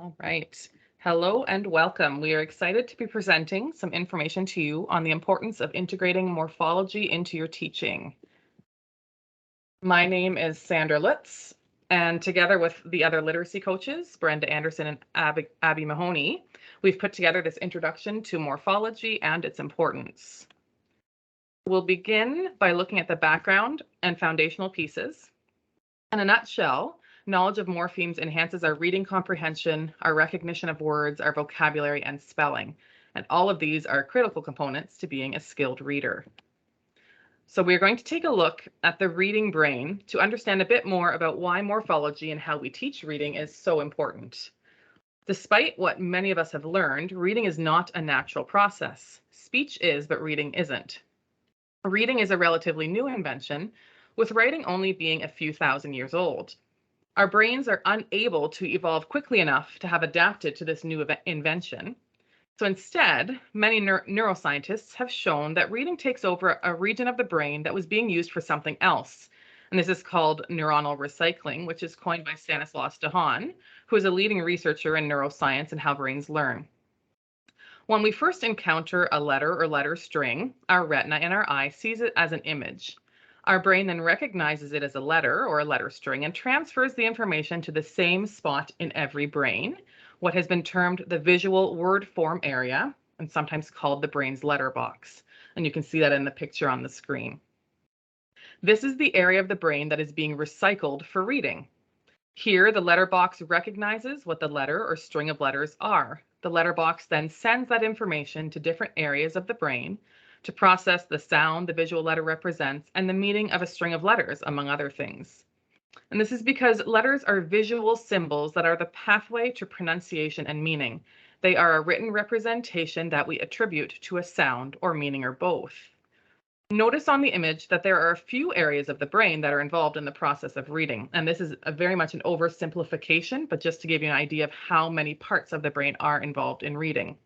All right. Hello and welcome. We are excited to be presenting some information to you on the importance of integrating morphology into your teaching. My name is Sandra Litz, and together with the other literacy coaches, Brenda Anderson and Abby Mahoney, we've put together this introduction to morphology and its importance. We'll begin by looking at the background and foundational pieces. In a nutshell, knowledge of morphemes enhances our reading comprehension, our recognition of words, our vocabulary, and spelling. And all of these are critical components to being a skilled reader. So we're going to take a look at the reading brain to understand a bit more about why morphology and how we teach reading is so important. Despite what many of us have learned, reading is not a natural process. Speech is, but reading isn't. Reading is a relatively new invention, with writing only being a few thousand years old. Our brains are unable to evolve quickly enough to have adapted to this new invention. So instead, many neuroscientists have shown that reading takes over a region of the brain that was being used for something else. And this is called neuronal recycling, which is coined by Stanislaus Dehaene, who is a leading researcher in neuroscience and how brains learn. When we first encounter a letter or letter string, our retina in our eye sees it as an image. Our brain then recognizes it as a letter or a letter string and transfers the information to the same spot in every brain, what has been termed the visual word form area, and sometimes called the brain's letterbox. And you can see that in the picture on the screen. This is the area of the brain that is being recycled for reading. Here, the letterbox recognizes what the letter or string of letters are. The letterbox then sends that information to different areas of the brain to process the sound the visual letter represents and the meaning of a string of letters, among other things. And this is because letters are visual symbols that are the pathway to pronunciation and meaning. They are a written representation that we attribute to a sound or meaning or both. Notice on the image that there are a few areas of the brain that are involved in the process of reading. And this is very much an oversimplification, but just to give you an idea of how many parts of the brain are involved in reading.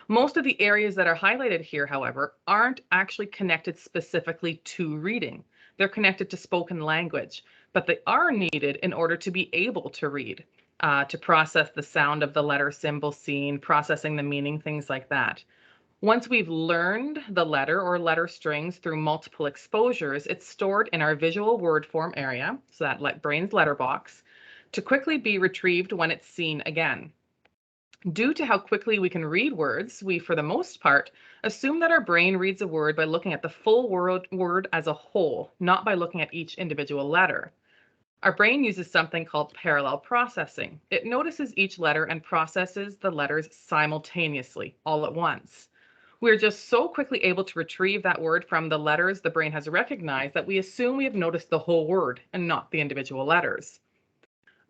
Most of the areas that are highlighted here, however, aren't actually connected specifically to reading. They're connected to spoken language, but they are needed in order to be able to read, to process the sound of the letter symbol seen, processing the meaning, things like that. Once we've learned the letter or letter strings through multiple exposures, it's stored in our visual word form area, so that brain's letterbox, to quickly be retrieved when it's seen again. Due to how quickly we can read words, we, for the most part, assume that our brain reads a word by looking at the full word as a whole, not by looking at each individual letter. Our brain uses something called parallel processing. It notices each letter and processes the letters simultaneously, all at once. We're just so quickly able to retrieve that word from the letters the brain has recognized that we assume we have noticed the whole word and not the individual letters.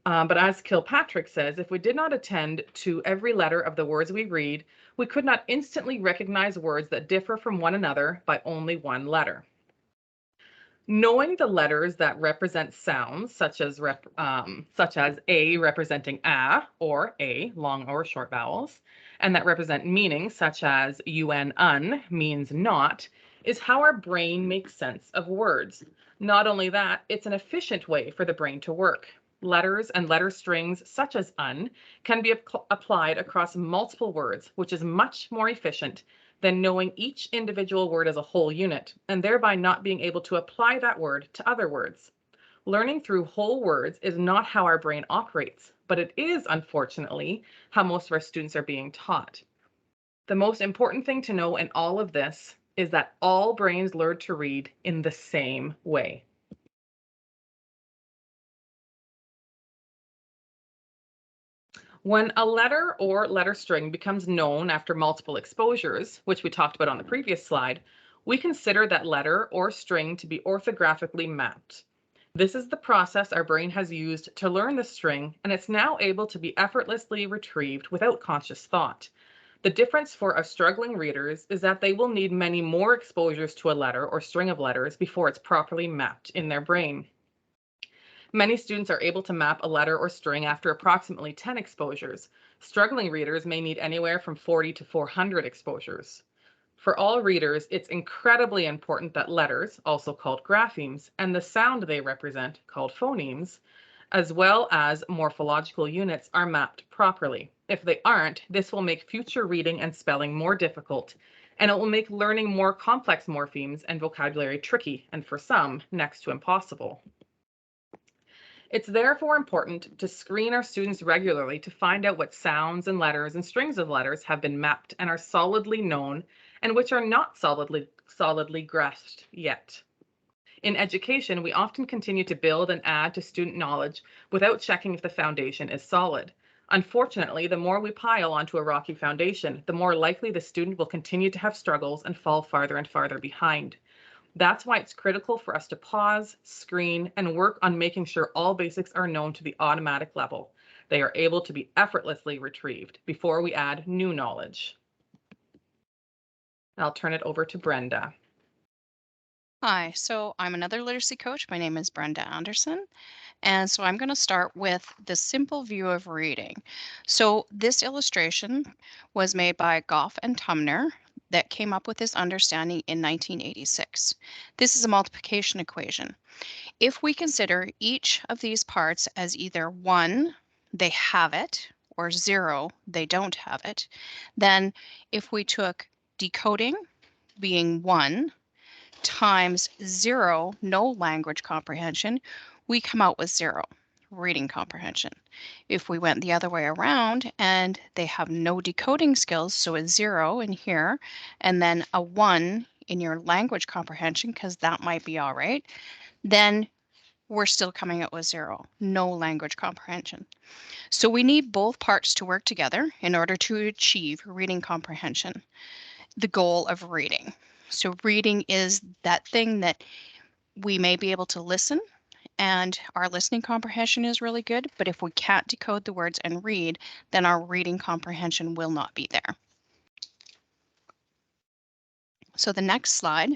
But as Kilpatrick says, if we did not attend to every letter of the words we read, we could not instantly recognize words that differ from one another by only one letter. Knowing the letters that represent sounds, such as A representing a or a, long or short vowels, and that represent meaning, such as un means not, is how our brain makes sense of words. Not only that, it's an efficient way for the brain to work. Letters and letter strings, such as can be applied across multiple words, which is much more efficient than knowing each individual word as a whole unit, and thereby not being able to apply that word to other words. Learning through whole words is not how our brain operates, but it is, unfortunately, how most of our students are being taught. The most important thing to know in all of this is that all brains learn to read in the same way. When a letter or letter string becomes known after multiple exposures, which we talked about on the previous slide, we consider that letter or string to be orthographically mapped. This is the process our brain has used to learn the string, and it's now able to be effortlessly retrieved without conscious thought. The difference for our struggling readers is that they will need many more exposures to a letter or string of letters before it's properly mapped in their brain. Many students are able to map a letter or string after approximately 10 exposures. Struggling readers may need anywhere from 40 to 400 exposures. For all readers, it's incredibly important that letters, also called graphemes, and the sound they represent, called phonemes, as well as morphological units are mapped properly. If they aren't, this will make future reading and spelling more difficult, and it will make learning more complex morphemes and vocabulary tricky, and for some, next to impossible. It's therefore important to screen our students regularly to find out what sounds and letters and strings of letters have been mapped and are solidly known, and which are not solidly grasped yet. In education, we often continue to build and add to student knowledge without checking if the foundation is solid. Unfortunately, the more we pile onto a rocky foundation, the more likely the student will continue to have struggles and fall farther and farther behind. That's why it's critical for us to pause, screen, and work on making sure all basics are known to the automatic level. They are able to be effortlessly retrieved before we add new knowledge. I'll turn it over to Brenda. Hi, so I'm another literacy coach. My name is Brenda Anderson. And so I'm going to start with the simple view of reading. So this illustration was made by Goff and Tumner that came up with this understanding in 1986. This is a multiplication equation. If we consider each of these parts as either 1, they have it, or 0, they don't have it, then if we took decoding being 1, times 0, no language comprehension, we come out with 0, reading comprehension. If we went the other way around and they have no decoding skills, so a 0 in here, and then a 1 in your language comprehension, because that might be all right, then we're still coming out with 0, no language comprehension. So we need both parts to work together in order to achieve reading comprehension, the goal of reading. So reading is that thing that we may be able to listen and our listening comprehension is really good, but if we can't decode the words and read, then our reading comprehension will not be there. So the next slide.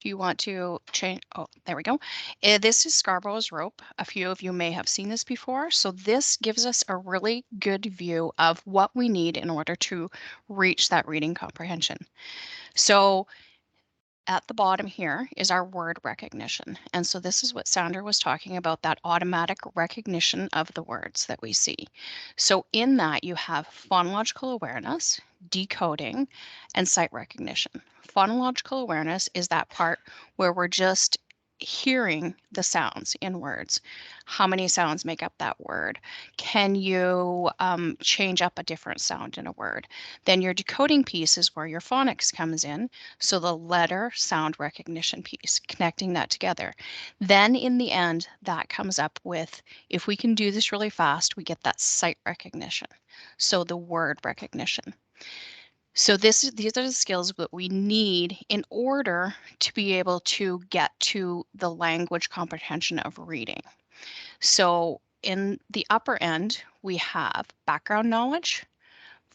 Do you want to change? Oh, there we go. This is Scarborough's rope. A few of you may have seen this before. So this gives us a really good view of what we need in order to reach that reading comprehension. So at the bottom here is our word recognition. And so this is what Sandra was talking about, that automatic recognition of the words that we see. So in that you have phonological awareness, decoding, and sight recognition. Phonological awareness is that part where we're just hearing the sounds in words. How many sounds make up that word? Can you change up a different sound in a word? Then your decoding piece is where your phonics comes in. So the letter sound recognition piece, connecting that together. Then in the end, that comes up with, if we can do this really fast, we get that sight recognition. So the word recognition. So these are the skills that we need in order to be able to get to the language comprehension of reading. So in the upper end, we have background knowledge,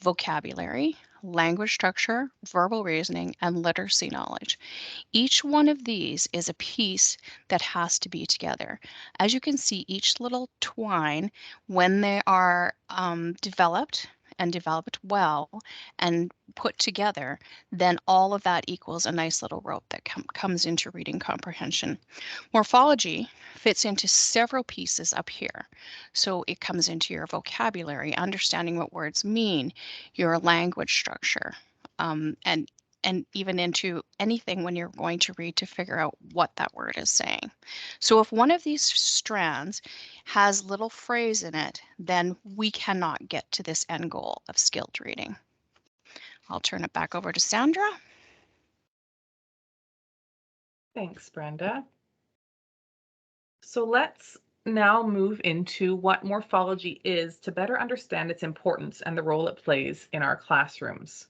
vocabulary, language structure, verbal reasoning, and literacy knowledge. Each one of these is a piece that has to be together. As you can see, each little twine, when they are developed and developed well and put together, then all of that equals a nice little rope that comes into reading comprehension. Morphology fits into several pieces up here. So it comes into your vocabulary, understanding what words mean, your language structure, and even into anything when you're going to read to figure out what that word is saying. So if one of these strands has little phrase in it, then we cannot get to this end goal of skilled reading. I'll turn it back over to Sandra. Thanks, Brenda. So let's now move into what morphology is to better understand its importance and the role it plays in our classrooms.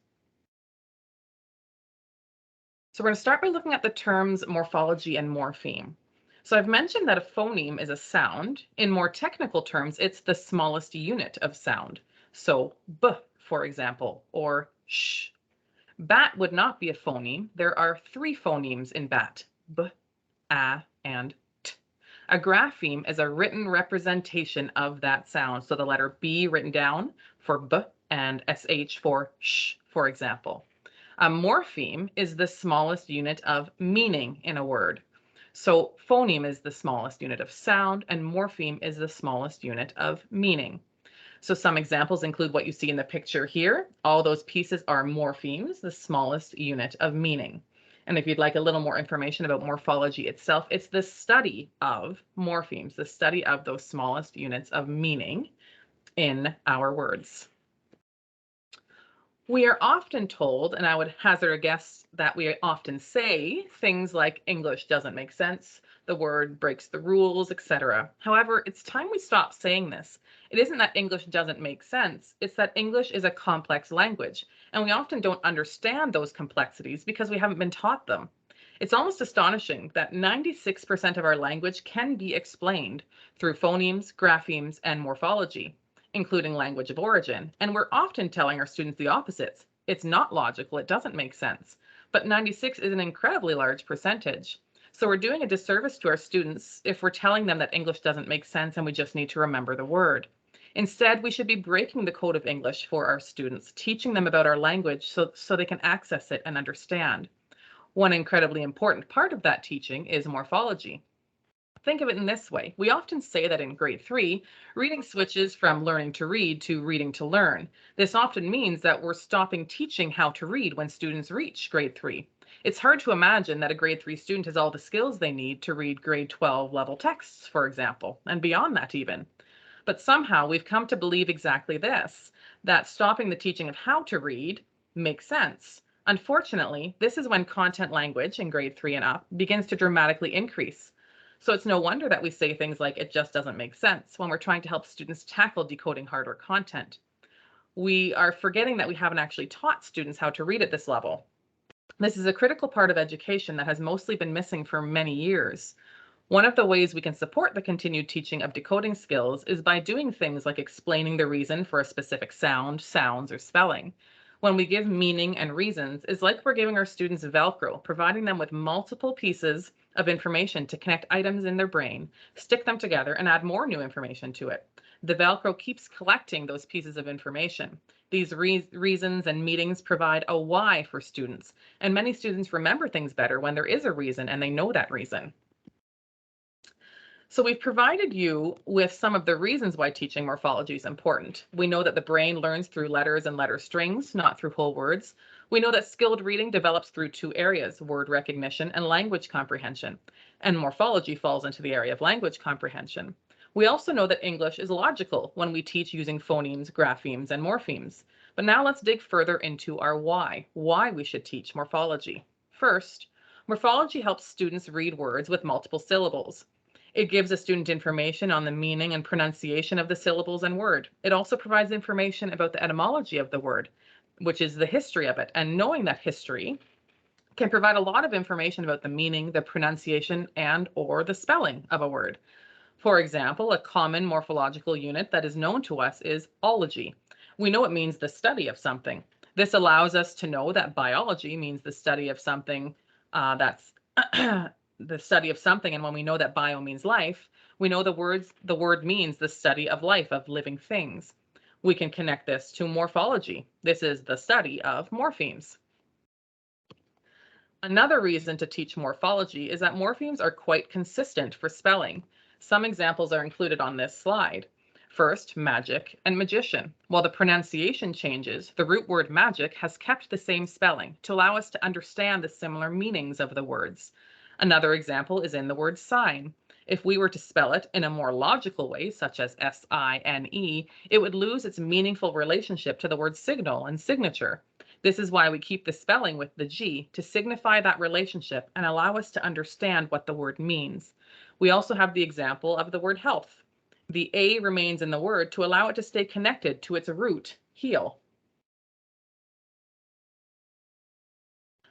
So we're going to start by looking at the terms morphology and morpheme. So I've mentioned that a phoneme is a sound. In more technical terms, it's the smallest unit of sound. So b, for example, or sh. Bat would not be a phoneme. There are 3 phonemes in bat, b, a, and t. A grapheme is a written representation of that sound. So the letter B written down for b and sh for sh, for example. A morpheme is the smallest unit of meaning in a word. So phoneme is the smallest unit of sound and morpheme is the smallest unit of meaning. So some examples include what you see in the picture here. All those pieces are morphemes, the smallest unit of meaning. And if you'd like a little more information about morphology itself, it's the study of morphemes, the study of those smallest units of meaning in our words. We are often told, and I would hazard a guess that we often say things like English doesn't make sense, the word breaks the rules, etc. However, it's time we stop saying this. It isn't that English doesn't make sense, it's that English is a complex language, and we often don't understand those complexities because we haven't been taught them. It's almost astonishing that 96% of our language can be explained through phonemes, graphemes, and morphology, including language of origin. And we're often telling our students the opposites. It's not logical, it doesn't make sense. But 96 is an incredibly large percentage. So we're doing a disservice to our students if we're telling them that English doesn't make sense and we just need to remember the word. Instead, we should be breaking the code of English for our students, teaching them about our language so they can access it and understand. One incredibly important part of that teaching is morphology. Think of it in this way. We often say that in grade 3, reading switches from learning to read to reading to learn. This often means that we're stopping teaching how to read when students reach grade 3. It's hard to imagine that a grade 3 student has all the skills they need to read grade 12 level texts, for example, and beyond that even. But somehow we've come to believe exactly this, that stopping the teaching of how to read makes sense. Unfortunately, this is when content language in grade 3 and up begins to dramatically increase. So it's no wonder that we say things like it just doesn't make sense when we're trying to help students tackle decoding harder content. We are forgetting that we haven't actually taught students how to read at this level. This is a critical part of education that has mostly been missing for many years. One of the ways we can support the continued teaching of decoding skills is by doing things like explaining the reason for a specific sound, sounds, or spelling. When we give meaning and reasons, it's like we're giving our students Velcro, providing them with multiple pieces of information to connect items in their brain, stick them together, and add more new information to it. The Velcro keeps collecting those pieces of information. These reasons and meanings provide a why for students, and many students remember things better when there is a reason and they know that reason. So we've provided you with some of the reasons why teaching morphology is important. We know that the brain learns through letters and letter strings, not through whole words. We know that skilled reading develops through two areas, word recognition and language comprehension. And morphology falls into the area of language comprehension. We also know that English is logical when we teach using phonemes, graphemes, and morphemes. But now let's dig further into our why we should teach morphology. First, morphology helps students read words with multiple syllables. It gives a student information on the meaning and pronunciation of the syllables and word. It also provides information about the etymology of the word, which is the history of it. And knowing that history can provide a lot of information about the meaning, the pronunciation, and or the spelling of a word. For example, a common morphological unit that is known to us is ology. We know it means the study of something. This allows us to know that biology means the study of something that's the study of something, and when we know that bio means life, we know the word means the study of life, of living things. We can connect this to morphology. This is the study of morphemes. Another reason to teach morphology is that morphemes are quite consistent for spelling. Some examples are included on this slide. First, magic and magician. While the pronunciation changes, the root word magic has kept the same spelling to allow us to understand the similar meanings of the words. Another example is in the word sign. If we were to spell it in a more logical way, such as S-I-N-E, it would lose its meaningful relationship to the word signal and signature. This is why we keep the spelling with the G to signify that relationship and allow us to understand what the word means. We also have the example of the word health. The A remains in the word to allow it to stay connected to its root, heal.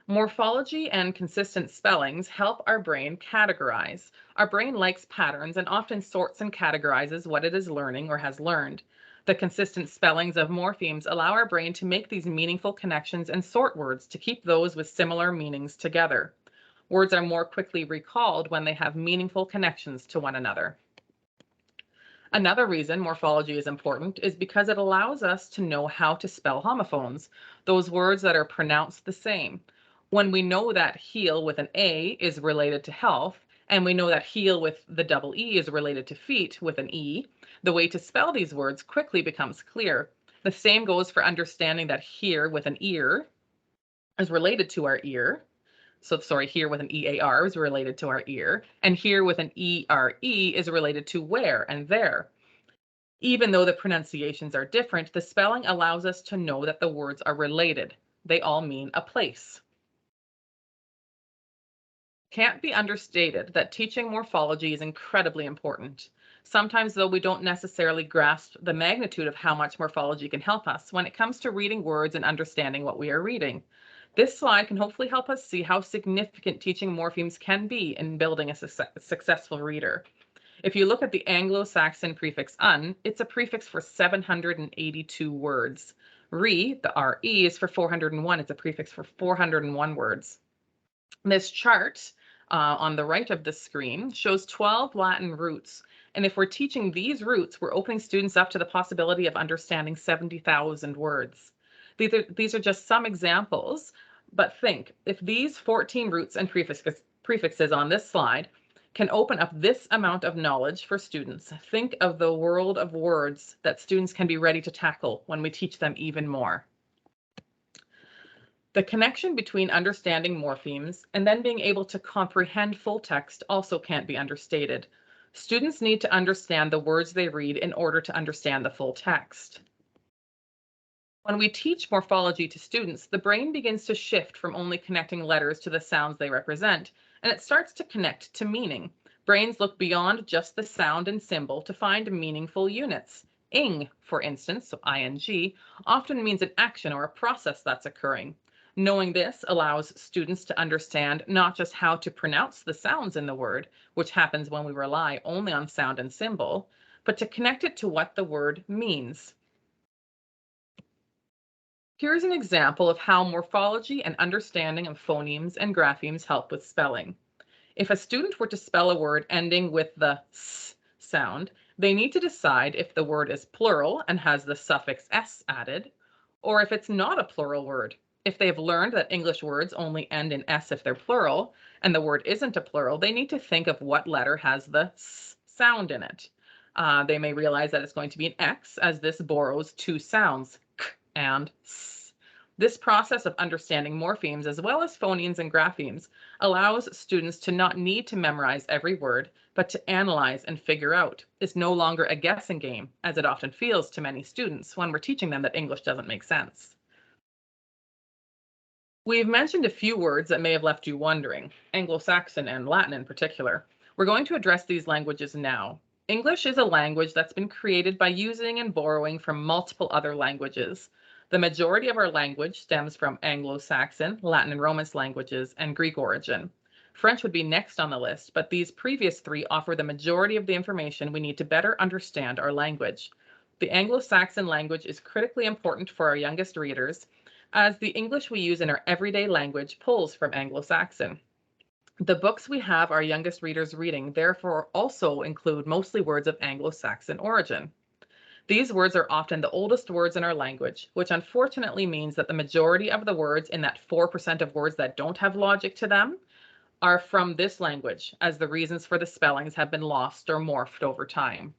Morphology and consistent spellings help our brain categorize. Our brain likes patterns and often sorts and categorizes what it is learning or has learned. The consistent spellings of morphemes allow our brain to make these meaningful connections and sort words to keep those with similar meanings together. Words are more quickly recalled when they have meaningful connections to one another. Another reason morphology is important is because it allows us to know how to spell homophones, those words that are pronounced the same. When we know that heal with an A is related to health And we know that heel with the double E is related to feet with an E. The way to spell these words quickly becomes clear. The same goes for understanding that here with an ear is related to our ear. So sorry, here with an EAR is related to our ear. And here with an ERE is related to where and there. Even though the pronunciations are different, the spelling allows us to know that the words are related. They all mean a place. Can't be understated that teaching morphology is incredibly important. Sometimes, though, we don't necessarily grasp the magnitude of how much morphology can help us when it comes to reading words and understanding what we are reading. This slide can hopefully help us see how significant teaching morphemes can be in building a successful reader. If you look at the Anglo-Saxon prefix un, it's a prefix for 782 words. Re, the RE, is for 401. It's a prefix for 401 words. This chart on the right of the screen shows 12 Latin roots. And if we're teaching these roots, we're opening students up to the possibility of understanding 70,000 words. These are just some examples, but think, if these 14 roots and prefixes on this slide can open up this amount of knowledge for students, think of the world of words that students can be ready to tackle when we teach them even more. The connection between understanding morphemes and then being able to comprehend full text also can't be understated. Students need to understand the words they read in order to understand the full text. When we teach morphology to students, the brain begins to shift from only connecting letters to the sounds they represent, and it starts to connect to meaning. Brains look beyond just the sound and symbol to find meaningful units. Ing, for instance, so ing, often means an action or a process that's occurring. Knowing this allows students to understand not just how to pronounce the sounds in the word, which happens when we rely only on sound and symbol, but to connect it to what the word means. Here's an example of how morphology and understanding of phonemes and graphemes help with spelling. If a student were to spell a word ending with the s sound, they need to decide if the word is plural and has the suffix s added, or if it's not a plural word. If they've learned that English words only end in s if they're plural, and the word isn't a plural, they need to think of what letter has the s sound in it. They may realize that it's going to be an X, as this borrows two sounds, k and s. This process of understanding morphemes as well as phonemes and graphemes allows students to not need to memorize every word, but to analyze and figure out. It's no longer a guessing game, as it often feels to many students when we're teaching them that English doesn't make sense. We've mentioned a few words that may have left you wondering, Anglo-Saxon and Latin in particular. We're going to address these languages now. English is a language that's been created by using and borrowing from multiple other languages. The majority of our language stems from Anglo-Saxon, Latin and Romance languages, and Greek origin. French would be next on the list, but these previous three offer the majority of the information we need to better understand our language. The Anglo-Saxon language is critically important for our youngest readers, as the English we use in our everyday language pulls from Anglo-Saxon. The books we have our youngest readers reading therefore also include mostly words of Anglo-Saxon origin. These words are often the oldest words in our language, which unfortunately means that the majority of the words in that 4% of words that don't have logic to them are from this language, as the reasons for the spellings have been lost or morphed over time.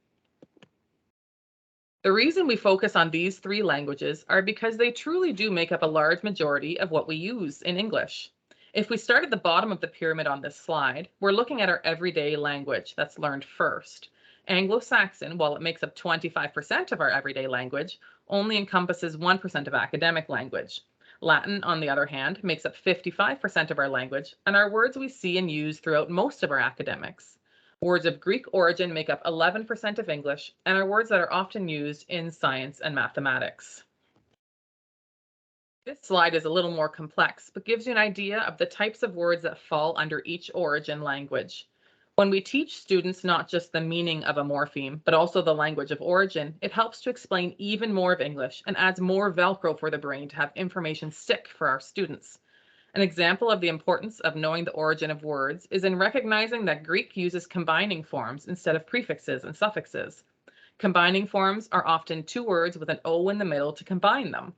The reason we focus on these three languages are because they truly do make up a large majority of what we use in English. If we start at the bottom of the pyramid on this slide, we're looking at our everyday language that's learned first. Anglo-Saxon, while it makes up 25% of our everyday language, only encompasses 1% of academic language. Latin, on the other hand, makes up 55% of our language and are words we see and use throughout most of our academics. Words of Greek origin make up 11% of English and are words that are often used in science and mathematics. This slide is a little more complex, but gives you an idea of the types of words that fall under each origin language. When we teach students not just the meaning of a morpheme, but also the language of origin, it helps to explain even more of English and adds more Velcro for the brain to have information stick for our students. An example of the importance of knowing the origin of words is in recognizing that Greek uses combining forms instead of prefixes and suffixes. Combining forms are often two words with an O in the middle to combine them.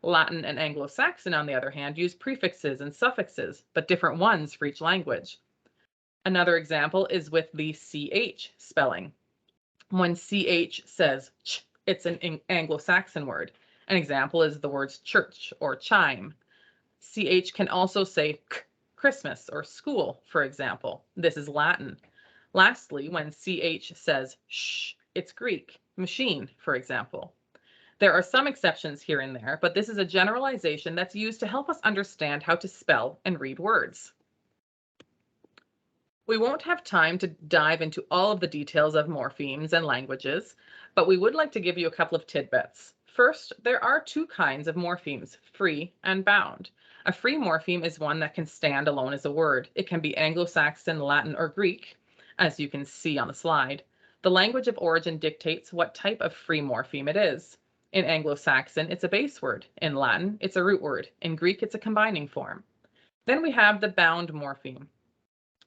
Latin and Anglo-Saxon, on the other hand, use prefixes and suffixes, but different ones for each language. Another example is with the CH spelling. When CH says ch, it's an Anglo-Saxon word. An example is the words church or chime. CH can also say k, Christmas or school, for example. This is Latin. Lastly, when CH says sh, it's Greek, machine, for example. There are some exceptions here and there, but this is a generalization that's used to help us understand how to spell and read words. We won't have time to dive into all of the details of morphemes and languages, but we would like to give you a couple of tidbits. First, there are two kinds of morphemes, free and bound. A free morpheme is one that can stand alone as a word. It can be Anglo-Saxon, Latin, or Greek, as you can see on the slide. The language of origin dictates what type of free morpheme it is. In Anglo-Saxon, it's a base word. In Latin, it's a root word. In Greek, it's a combining form. Then we have the bound morpheme.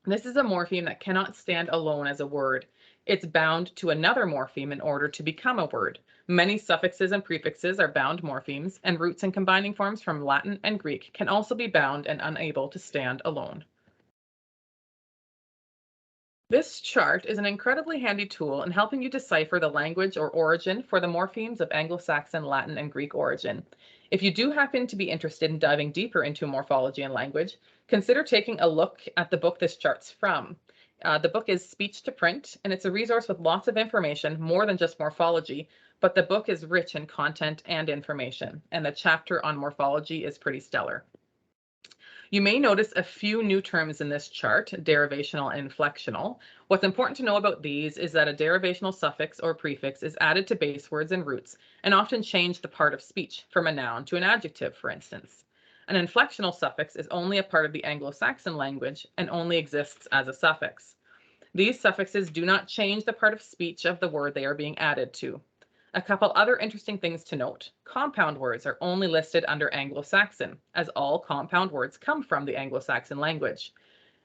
This is a morpheme that cannot stand alone as a word. It's bound to another morpheme in order to become a word. Many suffixes and prefixes are bound morphemes, and roots and combining forms from Latin and Greek can also be bound and unable to stand alone. This chart is an incredibly handy tool in helping you decipher the language or origin for the morphemes of Anglo-Saxon, Latin, and Greek origin. If you do happen to be interested in diving deeper into morphology and language, consider taking a look at the book this chart's from. The book is Speech to Print, and it's a resource with lots of information, more than just morphology, but the book is rich in content and information, and the chapter on morphology is pretty stellar. You may notice a few new terms in this chart, derivational and inflectional. What's important to know about these is that a derivational suffix or prefix is added to base words and roots and often change the part of speech from a noun to an adjective, for instance. An inflectional suffix is only a part of the Anglo-Saxon language and only exists as a suffix. These suffixes do not change the part of speech of the word they are being added to. A couple other interesting things to note. Compound words are only listed under Anglo-Saxon, as all compound words come from the Anglo-Saxon language.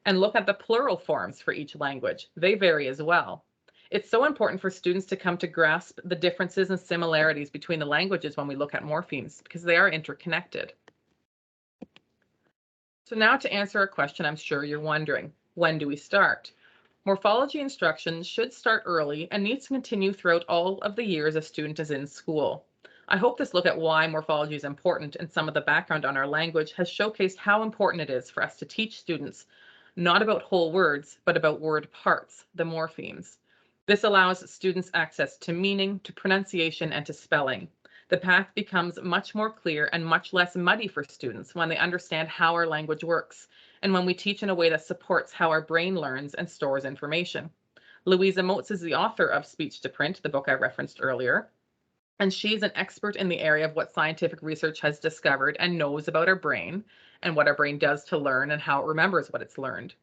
And look at the plural forms for each language. They vary as well. It's so important for students to come to grasp the differences and similarities between the languages when we look at morphemes, because they are interconnected. So now to answer a question I'm sure you're wondering, when do we start? Morphology instruction should start early and needs to continue throughout all of the years a student is in school. I hope this look at why morphology is important and some of the background on our language has showcased how important it is for us to teach students not about whole words, but about word parts, the morphemes. This allows students access to meaning, to pronunciation, and to spelling. The path becomes much more clear and much less muddy for students when they understand how our language works and when we teach in a way that supports how our brain learns and stores information. Louisa Moats is the author of Speech to Print, the book I referenced earlier, and she's an expert in the area of what scientific research has discovered and knows about our brain and what our brain does to learn and how it remembers what it's learned.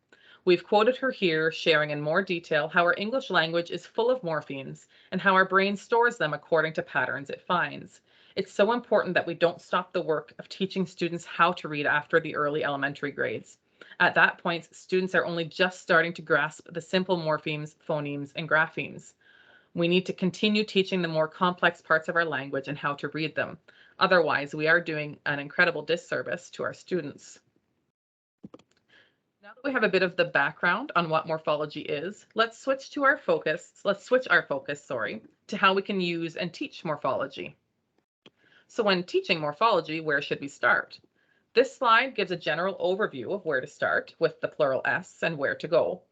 We've quoted her here, sharing in more detail how our English language is full of morphemes and how our brain stores them according to patterns it finds. It's so important that we don't stop the work of teaching students how to read after the early elementary grades. At that point, students are only just starting to grasp the simple morphemes, phonemes, and graphemes. We need to continue teaching the more complex parts of our language and how to read them. Otherwise, we are doing an incredible disservice to our students. Now that we have a bit of the background on what morphology is, let's switch our focus, to how we can use and teach morphology. So when teaching morphology, where should we start? This slide gives a general overview of where to start with the plural S and where to go.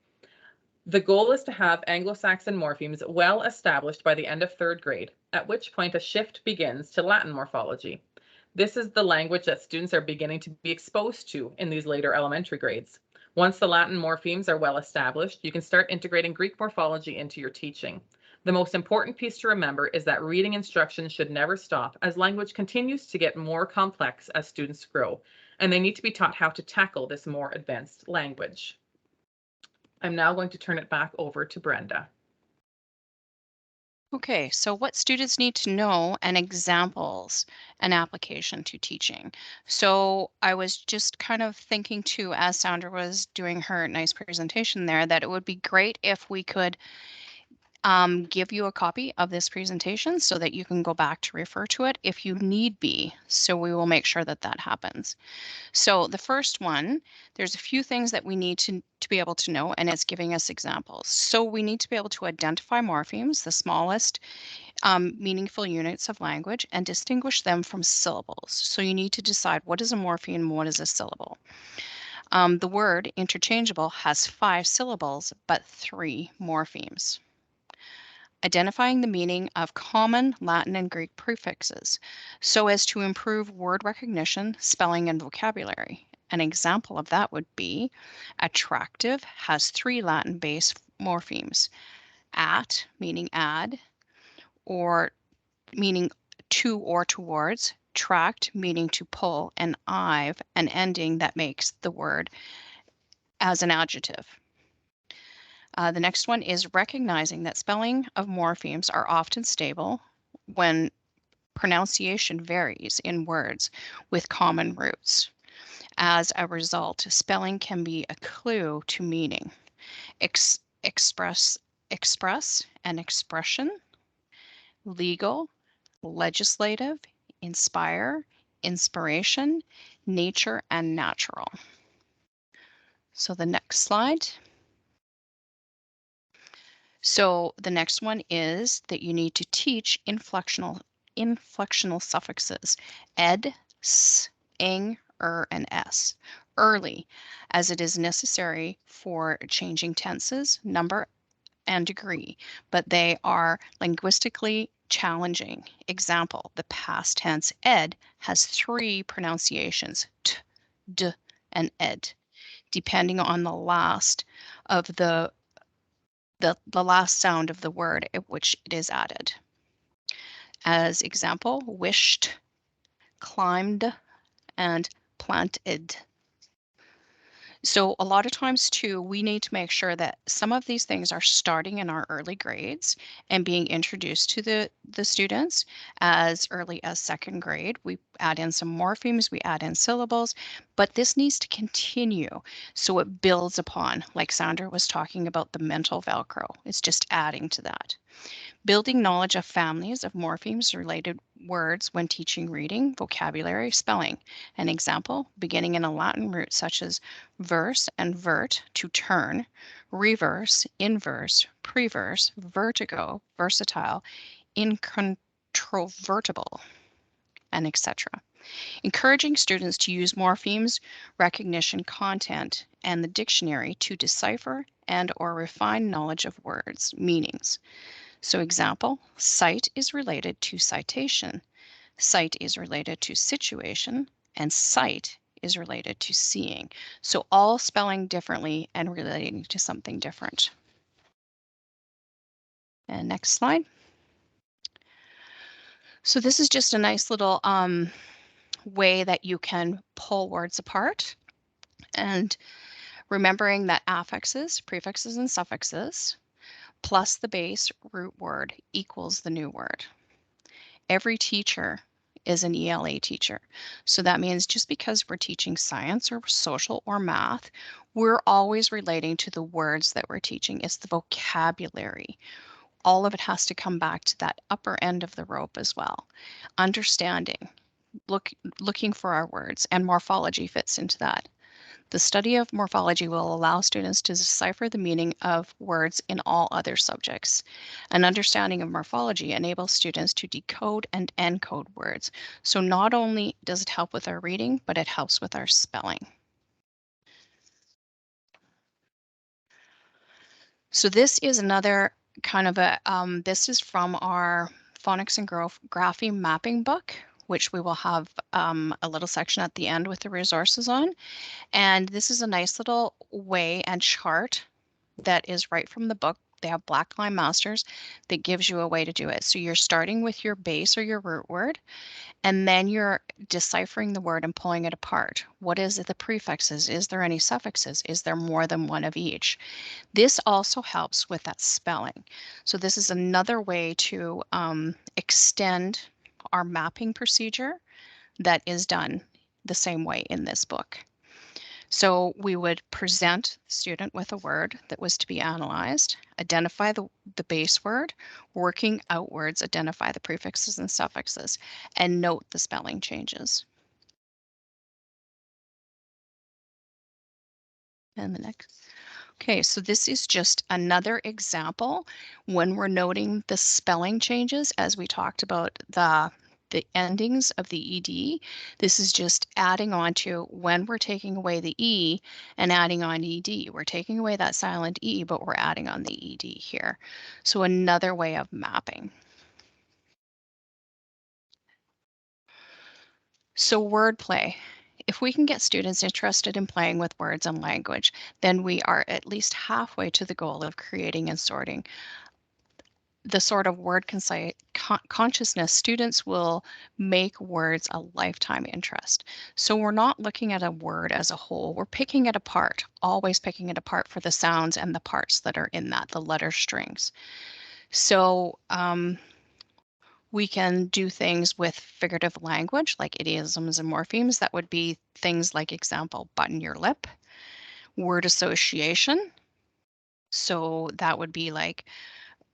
The goal is to have Anglo-Saxon morphemes well established by the end of third grade, at which point a shift begins to Latin morphology. This is the language that students are beginning to be exposed to in these later elementary grades. Once the Latin morphemes are well established, you can start integrating Greek morphology into your teaching. The most important piece to remember is that reading instruction should never stop as language continues to get more complex as students grow, and they need to be taught how to tackle this more advanced language. I'm now going to turn it back over to Brenda. Okay, so what students need to know and examples and application to teaching. So I was just kind of thinking too, as Sandra was doing her nice presentation there, that it would be great if we could give you a copy of this presentation so that you can go back to refer to it if you need be. So we will make sure that that happens. So the first one, there's a few things that we need to be able to know, and it's giving us examples. So we need to be able to identify morphemes, the smallest meaningful units of language, and distinguish them from syllables. So you need to decide what is a morpheme and what is a syllable. The word interchangeable has 5 syllables, but 3 morphemes. Identifying the meaning of common Latin and Greek prefixes so as to improve word recognition, spelling, and vocabulary. An example of that would be attractive has 3 Latin-based morphemes. At, meaning add, or meaning to or towards, tract, meaning to pull, and ive, an ending that makes the word as an adjective. The next one is recognizing that spelling of morphemes are often stable when pronunciation varies in words with common roots. As a result, spelling can be a clue to meaning. Express and expression, legal, legislative, inspire, inspiration, nature, and natural. So the next slide. So the next one is that you need to teach inflectional suffixes ed, s, ing, and s early, as it is necessary for changing tenses, number, and degree, but they are linguistically challenging. Example, the past tense ed has 3 pronunciations, t, d, and ed, depending on the last of the last sound of the word at which it is added. As example, wished, climbed, and planted. So a lot of times too, we need to make sure that some of these things are starting in our early grades and being introduced to the students as early as 2nd grade. We add in some morphemes, we add in syllables, but this needs to continue so it builds upon, like Sandra was talking about, the mental Velcro. It's just adding to that. Building knowledge of families of morphemes related words when teaching reading, vocabulary, spelling. An example, beginning in a Latin root such as verse and vert, to turn, reverse, inverse, preverse, vertigo, versatile, incontrovertible, and etc. Encouraging students to use morphemes, recognition content, and the dictionary to decipher and or refine knowledge of words, meanings. So example, cite is related to citation, cite is related to situation, and sight is related to seeing. So all spelling differently and relating to something different. And next slide. So this is just a nice little way that you can pull words apart, and remembering that affixes, prefixes, and suffixes plus the base root word equals the new word. Every teacher is an ELA teacher. So that means just because we're teaching science or social or math, we're always relating to the words that we're teaching. It's the vocabulary. All of it has to come back to that upper end of the rope as well. Understanding, looking for our words, and morphology fits into that. The study of morphology will allow students to decipher the meaning of words in all other subjects. An understanding of morphology enables students to decode and encode words. So not only does it help with our reading, but it helps with our spelling. So this is another kind of this is from our phonics and grapheme mapping book, which we will have a little section at the end with the resources on. And this is a nice little way and chart that is right from the book. They have Blackline Masters that gives you a way to do it. So you're starting with your base or your root word, and then you're deciphering the word and pulling it apart. What is it, the prefixes? Is there any suffixes? Is there more than one of each? This also helps with that spelling. So this is another way to extend our mapping procedure that is done the same way in this book. So we would present the student with a word that was to be analyzed, identify the base word, working outwards, identify the prefixes and suffixes, and note the spelling changes. And the next. Okay, so this is just another example when we're noting the spelling changes, as we talked about the endings of the ED. This is just adding on to when we're taking away the E and adding on ED. We're taking away that silent E, but we're adding on the ED here. So another way of mapping. So wordplay. If we can get students interested in playing with words and language, then we are at least halfway to the goal of creating and sorting the sort of word consciousness. Students will make words a lifetime interest. So we're not looking at a word as a whole. We're picking it apart, always picking it apart for the sounds and the parts that are in that, the letter strings. So we can do things with figurative language like idioms and morphemes. That would be things like, example, button your lip, word association. So that would be like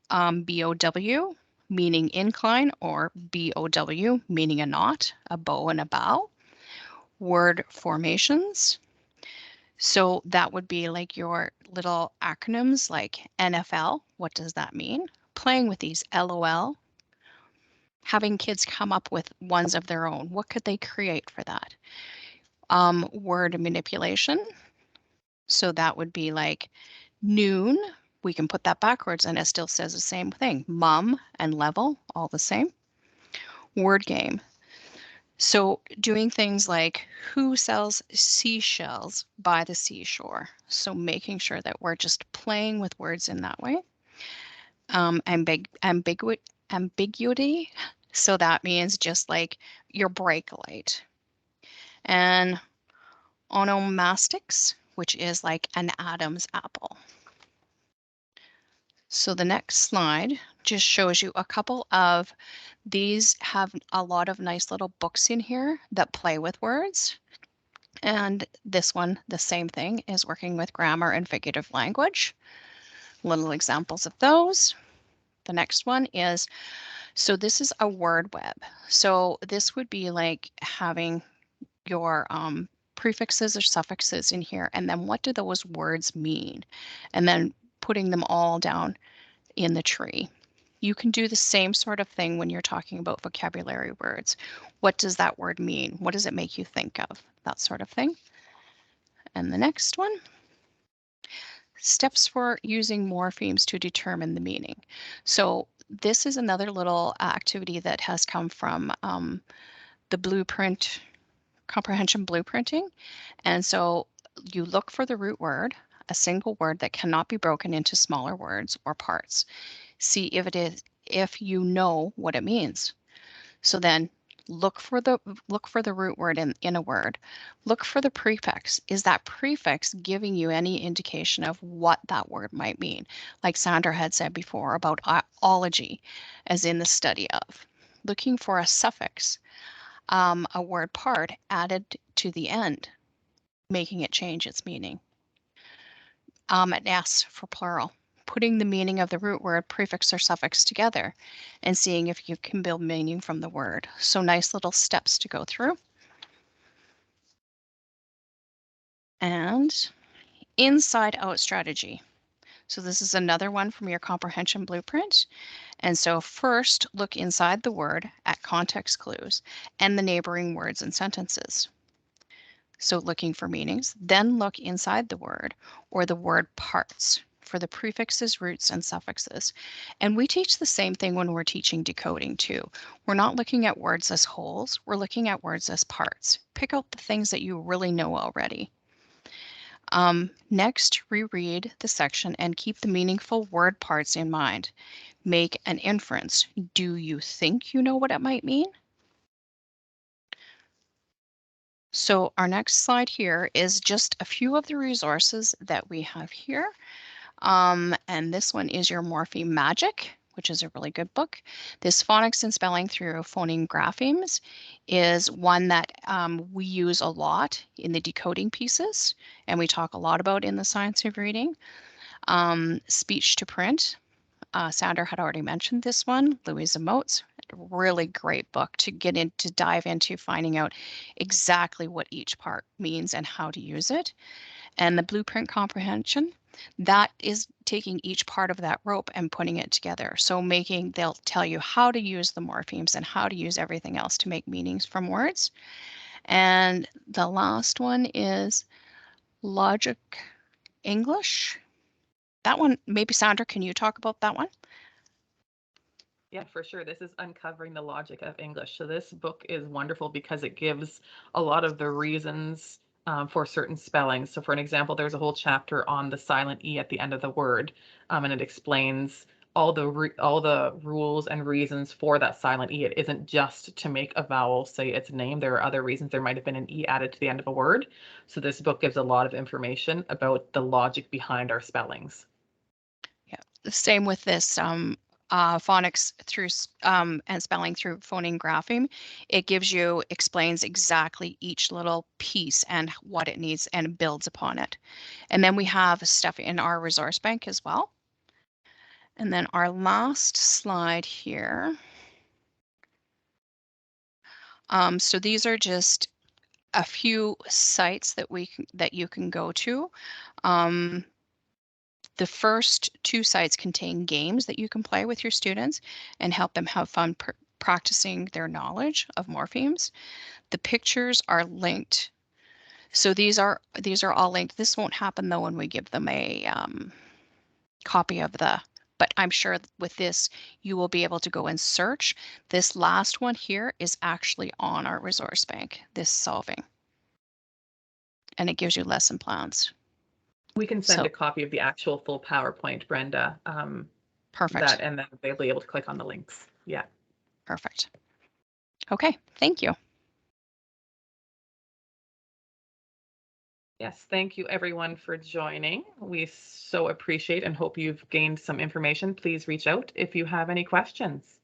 BOW, meaning incline, or BOW, meaning a knot, a bow and a bow. Word formations. So that would be like your little acronyms like NFL. What does that mean? Playing with these, LOL. Having kids come up with ones of their own. What could they create for that? Word manipulation. So that would be like noon. We can put that backwards and it still says the same thing. Mum and level, all the same. Word game. So doing things like who sells seashells by the seashore. So making sure that we're just playing with words in that way. Ambiguity. So that means just like your brake light. And onomastics, which is like an Adam's apple. So the next slide just shows you a couple of these. Have a lot of nice little books in here that play with words. And this one, the same thing, is working with grammar and figurative language. Little examples of those. The next one is, so this is a word web. So this would be like having your prefixes or suffixes in here, and then what do those words mean? And then putting them all down in the tree. You can do the same sort of thing when you're talking about vocabulary words. What does that word mean? What does it make you think of? That sort of thing. And the next one. Steps for using morphemes to determine the meaning. So this is another little activity that has come from the blueprint, comprehension blueprinting. And so you look for the root word, a single word that cannot be broken into smaller words or parts. See if you know what it means. So then look for the root word in a word. Look for the prefix. Is that prefix giving you any indication of what that word might mean? Like Sandra had said before about ology, as in the study of. Looking for a suffix, a word part added to the end, making it change its meaning. An S for plural. Putting the meaning of the root word, prefix or suffix together and seeing if you can build meaning from the word. So nice little steps to go through. And inside out strategy. So this is another one from your comprehension blueprint. And so first look inside the word at context clues and the neighboring words and sentences. So looking for meanings, then look inside the word or the word parts for the prefixes, roots, and suffixes. And we teach the same thing when we're teaching decoding too. We're not looking at words as wholes, we're looking at words as parts. Pick out the things that you really know already. Next, reread the section and keep the meaningful word parts in mind. Make an inference. Do you think you know what it might mean? So our next slide here is just a few of the resources that we have here. And this one is your Morpheme Magic, which is a really good book. This Phonics and Spelling Through Phoneme Graphemes is one that we use a lot in the decoding pieces, and we talk a lot about in the Science of Reading. Speech to Print. Sandra had already mentioned this one. Louisa Moats, really great book to get in, to dive into finding out exactly what each part means and how to use it. And the Blueprint Comprehension, that is taking each part of that rope and putting it together. So they'll tell you how to use the morphemes and how to use everything else to make meanings from words. And the last one is Logic English. That one, maybe Sandra, can you talk about that one? Yeah, for sure. This is uncovering the logic of English. So this book is wonderful because it gives a lot of the reasons for certain spellings. So for an example, there's a whole chapter on the silent E at the end of the word, and it explains all the rules and reasons for that silent E. It isn't just to make a vowel say its name. There are other reasons. There might have been an E added to the end of a word. So this book gives a lot of information about the logic behind our spellings. Yeah, the same with this phonics through and spelling through phoneme grapheme. It explains exactly each little piece and what it needs and builds upon it. And then we have stuff in our resource bank as well. And then our last slide here. So these are just a few sites that you can go to. The first two sites contain games that you can play with your students and help them have fun practicing their knowledge of morphemes. The pictures are linked. So these are all linked. This won't happen though when we give them a copy of but I'm sure with this you will be able to go and search. This last one here is actually on our resource bank, this solving. And it gives you lesson plans. We can send So a copy of the actual full PowerPoint, Brenda. perfect. And then they'll be able to click on the links. Yeah. Perfect. Okay, thank you. Yes, thank you everyone for joining. We so appreciate and hope you've gained some information. Please reach out if you have any questions.